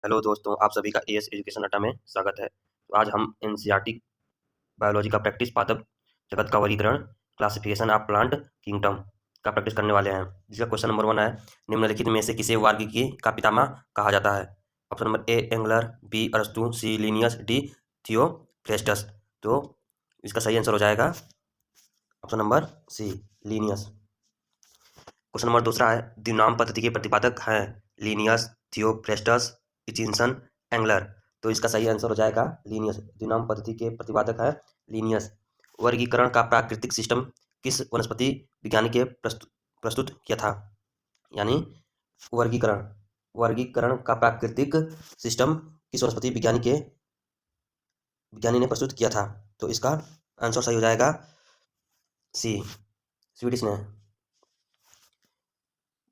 Hello दोस्तों, आप सभी का एएस एजुकेशन अड्डा में स्वागत है। तो आज हम एनसीईआरटी बायोलॉजी का प्रैक्टिस पादप जगत का वर्गीकरण क्लासिफिकेशन ऑफ प्लांट किंगडम का प्रैक्टिस करने वाले हैं, जिसका क्वेश्चन नंबर 1 है। निम्नलिखित में से किसे वर्गीकी का पितामह कहा जाता है? Option number A Engler, B अरस्तु, सी लिनियस, डी थियोफ्रेस्टस। तो इसका सही आंसर हो जाएगा option number C Linnaeus. Question number दूसरा है, द्विनाम पद्धति के प्रतिपादक हैं लिनियस, थियोफ्रेस्टस, इचिंसन, एंगलर। तो इसका सही आंसर हो जाएगा लिनियस। द्विनाम पद्धति के प्रतिपादक है लिनियस। वर्गीकरण का प्राकृतिक सिस्टम किस वनस्पति विज्ञानी के प्रस्तुत किया था? यानी वर्गीकरण वर्गीकरण का प्राकृतिक सिस्टम किस वनस्पति विज्ञानी ने प्रस्तुत किया था? तो इसका आंसर सही हो जाएगा सी, स्वीडिश ने।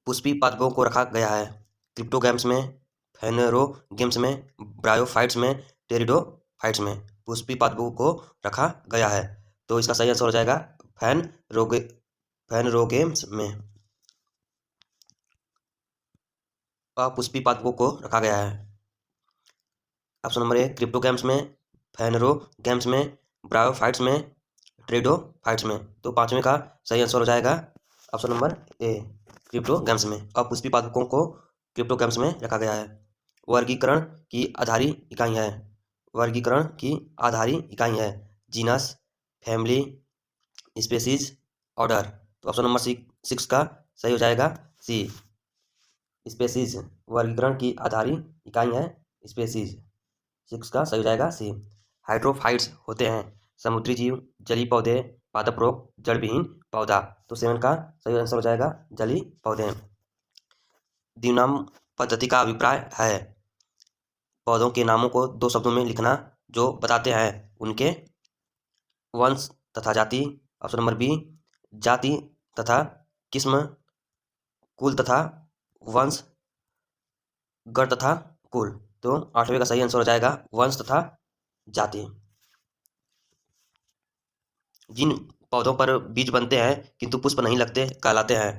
पुष्पी पादपों को रखा गया है क्रिप्टोगैम्स में, फेनेरोगेम्स में, ब्रायोफाइट्स में, टेरिडोफाइट्स में। पुष्पी पादपों को रखा गया है, तो इसका सही आंसर हो जाएगा फेनरोगेम्स में। अपुष्पी पादपों को रखा गया है ऑप्शन नंबर ए क्रिप्टोगैम्स में, फेनेरोगेम्स में, ब्रायोफाइट्स में, टेरिडोफाइट्स में। तो पांचवें का सही आंसर हो जाएगा ऑप्शन नंबर ए क्रिप्टोगैम्स में। अपुष्पी पादपों को क्रिप्टोगैम्स में रखा गया है। वर्गीकरण की आधारी इकाई है वर्गीकरण की आधारी इकाई है जीनस, फैमिली, स्पेसीज, ऑर्डर। तो ऑप्शन नंबर 6 का सही हो जाएगा सी, स्पेसीज। वर्गीकरण की आधारी इकाई है स्पेसीज। 6 का सही हो जाएगा सी। हाइड्रोफाइट्स होते हैं समुद्री जीव, जलीय पौधे, पादप रोग, जड़ विहीन पौधा। तो 7 का सही आंसर हो जाएगा जलीय पौधे। द्विनाम पद्धति का अभिप्राय है पौधों के नामों को 2 शब्दों में लिखना जो बताते हैं उनके वंश तथा जाति। ऑप्शन नंबर बी जाति तथा किस्म, कुल तथा वंश, गण तथा कुल। तो 8वें का सही आंसर हो जाएगा वंश तथा जाति। जिन पौधों पर बीज बनते हैं किंतु पुष्प नहीं लगते कहलाते हैं?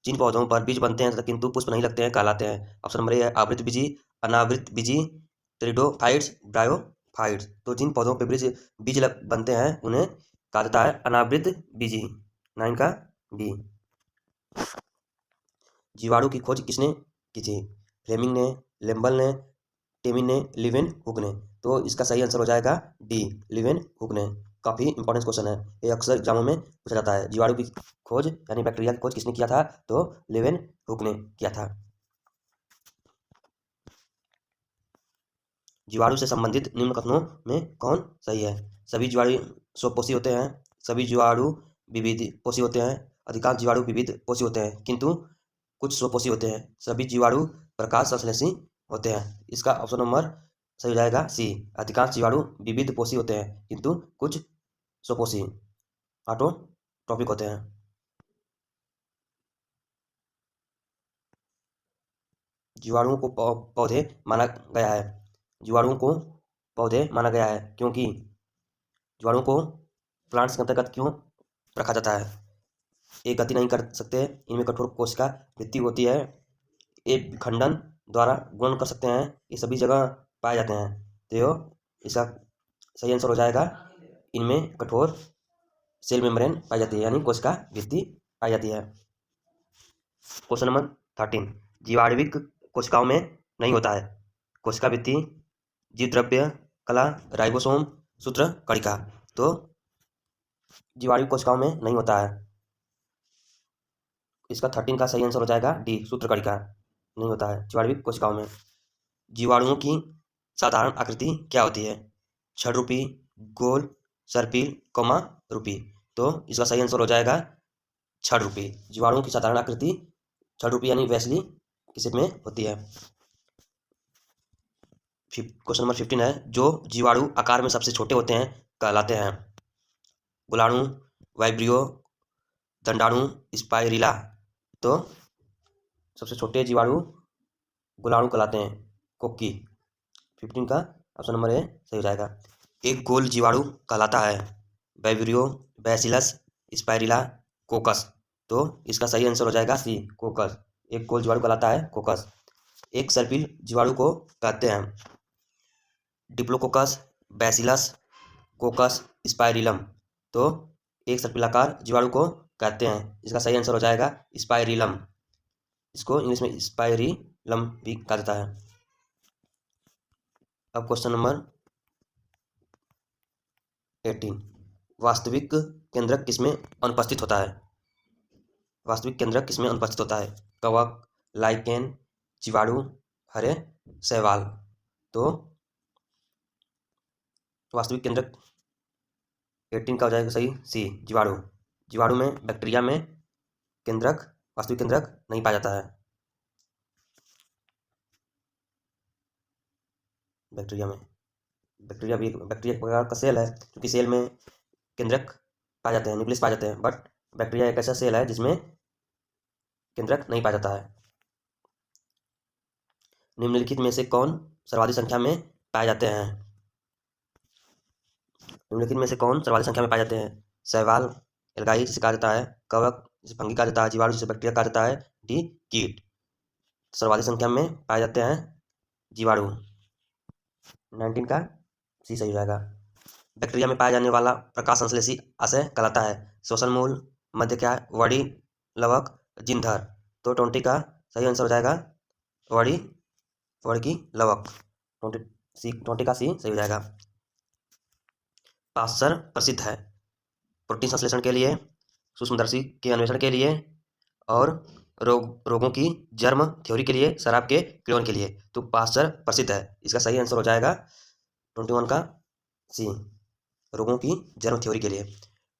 जिन पौधों पर बीज बनते हैं किंतु पुष्प नहीं लगते हैं कहलाते हैं? ऑप्शन नंबर ए है आवृत बीजी, अनावृत बीजी, टेरिडोफाइट्स, ब्रायोफाइट्स। तो जिन पौधों पर बीज बनते हैं उन्हें कहा जाता है अनावृत बीजी। 9 का बी। जीवाणु की खोज किसने की थी? फ्लेमिंग ने, लेम्बल ने, टेमिन ने, लिवेन हुक ने। तो इसका सही आंसर हो जाएगा डी, लिवेन हुक ने। काफ़ी इंपॉर्टेंट क्वेश्चन है, ये अक्सर एग्जामों में पूछा जाता है। जीवाणु की खोज यानी बैक्टीरिया की खोज किसने किया था? तो लिवेन हुक ने किया था। जीवाणु से संबंधित निम्न कथनों में कौन सही है? सभी जीवाणु स्वपोषी होते हैं, सभी जीवाणु विविध पोषी होते हैं, अधिकांश जीवाणु विविध पोषी होते हैं किंतु कुछ स्वपोषी होते हैं, सभी जीवाणु प्रकाश संश्लेषी होते हैं। इसका ऑप्शन नंबर सही हो जाएगा सी, अधिकांश जीवाणु विविध पोषी होते हैं किंतु कुछ स्वपोषी ऑटोट्रॉपिक होते हैं। जीवाणुओं को पौधे माना गया है जीवाणुओं को पौधे माना गया है क्योंकि जीवाणु को प्लांट्स के अंतर्गत क्यों रखा जाता है? ये गति नहीं कर सकते, इनमें कठोर कोशिका भित्ति होती है, ये विखंडन द्वारा गुणन कर सकते हैं, ये सभी जगह पाए जाते हैं। तो इसका सही आंसर हो जाएगा इनमें कठोर सेल मेम्ब्रेन पाई जाती है यानी कोशिका भित्ति पाई जाती है। क्वेश्चन नंबर 13, जीवाणुविक कोशिकाओं में नहीं होता है कोशिका भित्ति, जीवद्रव्य कला, राइबोसोम, सूत्र कणिका। तो जीवाणु कोशिकाओं में नहीं होता है, इसका 13 का सही आंसर हो जाएगा डी, सूत्र कणिका नहीं होता है जीवाणुविक कोशिकाओं में। जीवाणुओं की साधारण आकृति क्या होती है? छद्रुपी, गोल, सर्पिल, कोमा रूपी। तो इसका सही आंसर हो जाएगा छद्रुपी। जीवाणुओं की साधारण आकृति छद्रुपी यानी वैसली की शेप में होती है। क्वेश्चन नंबर 15 है, जो जीवाणु आकार में सबसे छोटे होते हैं कहलाते हैं? गुलाणु, वाइब्रियो, दंडाणु, स्पाइरिला। तो सबसे छोटे जीवाणु गुलाणु कहलाते हैं, कोक्की। 15 का ऑप्शन नंबर ए सही हो जाएगा। एक गोल जीवाणु कहलाता है वाइब्रियो, बैसिलस, स्पाइरिला, कोकस। तो इसका सही आंसर हो जाएगा सी, कोकस। एक गोल जीवाणु कहलाता है कोकस। एक सर्पिल जीवाणु को कहते हैं डिप्लोकोकस, बैसिलस, कोकस स्पाइरिलम। तो एक सर्पिलाकार जीवाणु को कहते हैं, इसका सही आंसर हो जाएगा स्पाइरिलम। इसको इंग्लिश में स्पाइरिलम भी कहा जाता है। अब क्वेश्चन नंबर 18, वास्तविक केंद्रक किसमें अनुपस्थित होता है? वास्तविक केंद्रक किसमें अनुपस्थित होता है? कवक, लाइकेन, जीवाणु, हरे शैवाल। तो वास्तविक केंद्रक 18 का हो जाएगा सही सी, जीवाणु। जीवाणु में, बैक्टीरिया में केंद्रक, वास्तविक केंद्रक नहीं पाया जाता है। बैक्टीरिया में, बैक्टीरिया भी बैक्टीरिया एक प्रकार का सेल है, क्योंकि सेल में केंद्रक पाए जाते हैं, न्यूक्लियस पाए जाते हैं, बट बैक्टीरिया एक ऐसा सेल है जिसमें केंद्रक नहीं पाया जाता है। निम्नलिखित में से कौन सर्वाधिक संख्या में पाए जाते हैं? निम्नलिखित में से कौन सर्वाधिक संख्या में पाए जाते हैं? शैवाल, एल्गाई जिसे कहा जाता है, कवक जिसे फंगी कहा जाता है, जीवाणु जिसे बैक्टीरिया कहा जाता है, डी कीट। सर्वाधिक संख्या में पाए जाते हैं जीवाणु। 19 का सी सही हो जाएगा। बैक्टीरिया में पाया जाने वाला प्रकाश संश्लेषी आशय कहलाता है श्वसन मूल, मध्य क्या, वड़ी, लवक, जिनधर। तो 20 का सही आंसर हो जाएगा वड़ी की लवक। 20 का सी सही हो जाएगा। पाश्चर प्रसिद्ध है प्रोटीन संश्लेषण के लिए, सूक्ष्मदर्शी के अन्वेषण के लिए और रोगों की जर्म थ्योरी के लिए, शराब के क्लोन के लिए। तो पाश्चर प्रसिद्ध है, इसका सही आंसर हो जाएगा 21 का सी, रोगों की जर्म थ्योरी के लिए।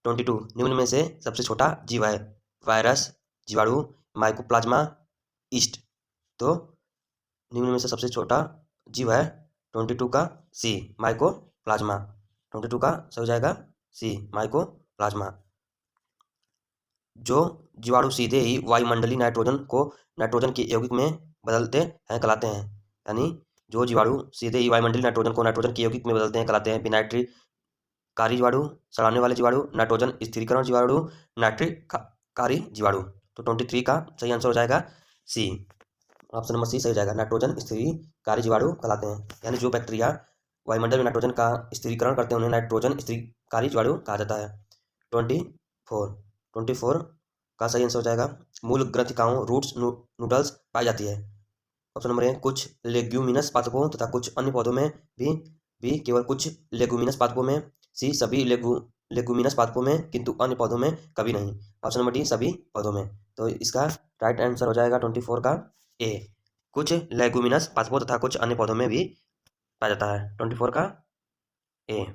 22, निम्न में से सबसे छोटा जीव है? वायरस, जीवाणु, माइकोप्लाज्मा, ईस्ट। तो निम्न में से सबसे छोटा जीव है 22 का सी, माइकोप्लाज्मा। 22 का सही हो जाएगा सी, माइकोप्लाज्मा। जो जीवाणु सीधे ही वायुमंडलीय नाइट्रोजन को नाइट्रोजन के यौगिक में बदलते हैं कहलाते हैं। यानी जो जीवाणु सीधे ही वायुमंडलीय नाइट्रोजन को नाइट्रोजन के यौगिक में बदलते हैं कहलाते हैं विनाइट्रिकारी जीवाणु, सड़ाने वाले जीवाणु, नाइट्रोजन स्थिरीकरण जीवाणु, नाइट्रिककारी जीवाणु। तो 23 का सही आंसर हो जाएगा सी, ऑप्शन नंबर सी सही हो जाएगा, नाइट्रोजन स्थिरीकारी जीवाणु कहलाते हैं। यानी जो बैक्टीरिया वायुमंडल में नाइट्रोजन का स्थिरीकरण करते हैं उन्हें नाइट्रोजन स्थिरीकारी जीवाणु कहा जाता है। 24 का सही आंसर हो जाएगा मूल ग्रंथिकाओं, रूट्स, नूडल्स पाई जाती है। ऑप्शन नंबर ए, कुछ लेग्यूमिनस पादपों तथा कुछ अन्य पौधों में भी केवल कुछ लेगुमिनस पादपों में, सी सभी लेगुमिनस पादपों में किंतु अन्य पौधों में कभी नहीं। ऑप्शन नंबर डी सभी पौधों में। तो इसका राइट आंसर हो जाएगा 24 का ए, कुछ लेगुमिनस पादपों तथा कुछ अन्य पौधों में भी पाया जाता है। 24 का ए।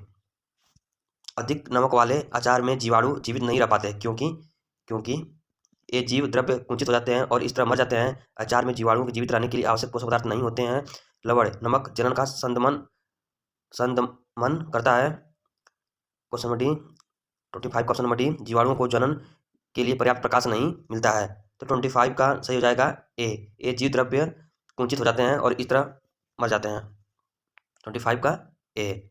अधिक नमक वाले अचार में जीवाणु जीवित नहीं रह पाते, क्योंकि ये जीव द्रव्य कुंचित हो जाते हैं और इस तरह मर जाते हैं। अचार में जीवाणु के जीवित रहने के लिए आवश्यक पोषक पदार्थ नहीं होते हैं। लवण, नमक जनन का संदमन करता है। Question number D 25 question number D, जीवाणुओं को जनन के लिए पर्याप्त प्रकाश नहीं मिलता है। तो 25 का सही हो जाएगा ए, जीव द्रव्य कुंचित हो जाते हैं और इस तरह मर जाते हैं। 25 का ए।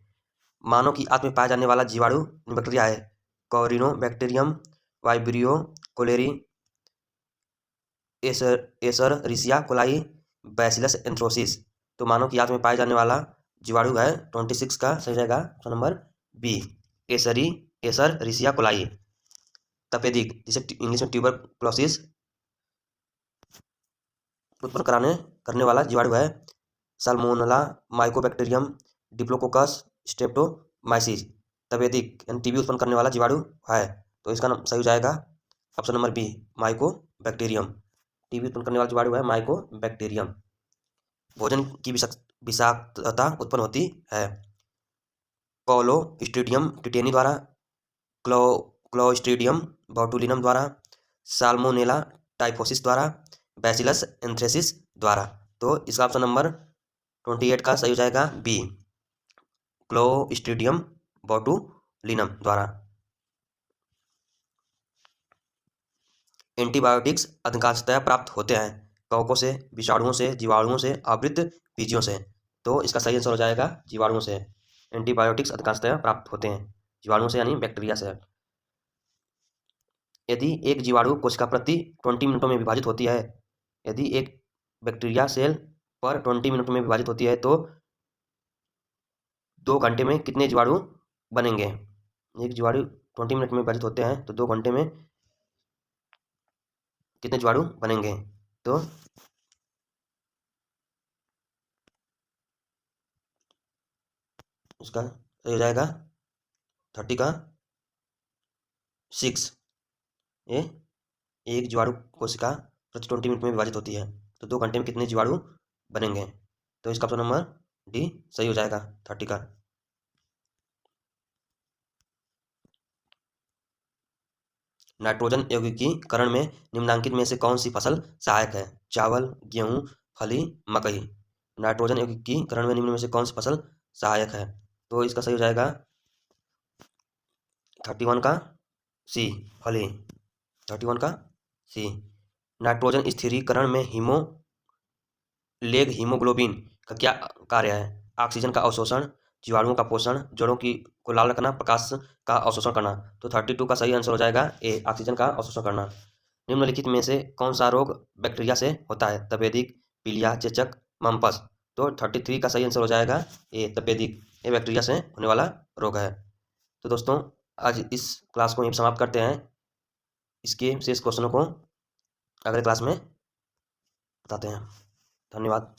मानव की आंत में पाया जाने वाला जीवाणु बैक्टीरिया है कॉरिनोबैक्टीरियम, वाइब्रियो कोलेरी, एसररिसिया कोलाई, बैसिलस एंथ्रोसिस। तो मानव की आंत में पाए जाने वाला जीवाणु है 26 का सही जाएगा ऑप्शन नंबर बी, एसररिसिया कोलाई। तपेदिक जिसे इंग्लिश में ट्यूबरक्लोसिस उत्पन्न करने वाला जीवाणु है साल्मोनेला, माइकोबैक्टीरियम, डिप्लोकोकस, स्ट्रेप्टोमाइसिस। तपेदिक यानी टीबी उत्पन्न करने वाला जीवाणु है, तो इसका सही हो जाएगा option number B, mycobacterium. TB उत्पन्न करने वाला जीवाणु है माइकोबैक्टीरियम। भोजन की विषाक्तता उत्पन्न होती है क्लोस्ट्रीडियम टिटेनी द्वारा, क्लोस्ट्रीडियम बोटुलिनम द्वारा, साल्मोनेला टाइफोसिस द्वारा, बैसिलस एंथ्रेसिस द्वारा। तो इसका ऑप्शन नंबर 28 का सही हो जाएगा बी, क्लोस्ट्रीडियम बोटुलिनम द्वारा। एंटीबायोटिक्स अधिकांशतः प्राप्त होते हैं कवकों से, विषाणुओं से, जीवाणुओं से, आवृत बीजियों से। तो इसका सही आंसर हो जाएगा जीवाणुओं से। एंटीबायोटिक्स अधिकांशतः प्राप्त होते हैं जीवाणुओं से यानी बैक्टीरिया से। यदि एक जीवाणु कोशिका प्रति 20 मिनटों में विभाजित होती है, यदि एक बैक्टीरिया सेल पर 20 मिनट में विभाजित होती है तो 2 घंटे में कितने जीवाणु बनेंगे। एक जीवाणु 20 मिनट में विभाजित होते हैं तो 2 घंटे में कितने जीवाणु बनेंगे। तो उसका सही हो जाएगा 30 का 6। ये एक जीवाणु कोशिका प्रति 20 मिनट में विभाजित होती है तो 2 घंटे में कितने जीवाणु बनेंगे। तो इसका ऑप्शन नंबर डी सही हो जाएगा 30 का। नाइट्रोजन यौगिकीकरण में निम्नलिखित में से कौन सी फसल सहायक है। चावल, गेहूं, फली, मकई। नाइट्रोजन यौगिकीकरण में निम्न में से कौन सी फसल सहायक है। तो इसका सही हो जाएगा 31 का सी, फली। 31 का सी। नाइट्रोजन स्थिरीकरण में हीमोग्लोबिन का क्या कार्य है। ऑक्सीजन का अवशोषण, जीवाणुओं का पोषण, जड़ों को लाल रखना, प्रकाश का अवशोषण करना। तो 32 का सही आंसर हो जाएगा ए, ऑक्सीजन का अवशोषण करना। निम्नलिखित में से कौन सा रोग बैक्टीरिया से होता है। तपेदिक, पीलिया, चेचक, मम्पस। तो 33 का सही आंसर हो जाएगा ए, तपेदिक। ये बैक्टीरिया से होने वाला रोग है। तो दोस्तों आज इस क्लास को यहीं समाप्त करते हैं। इसके शेष क्वेश्चनों को अगले क्लास में बताते हैं। धन्यवाद।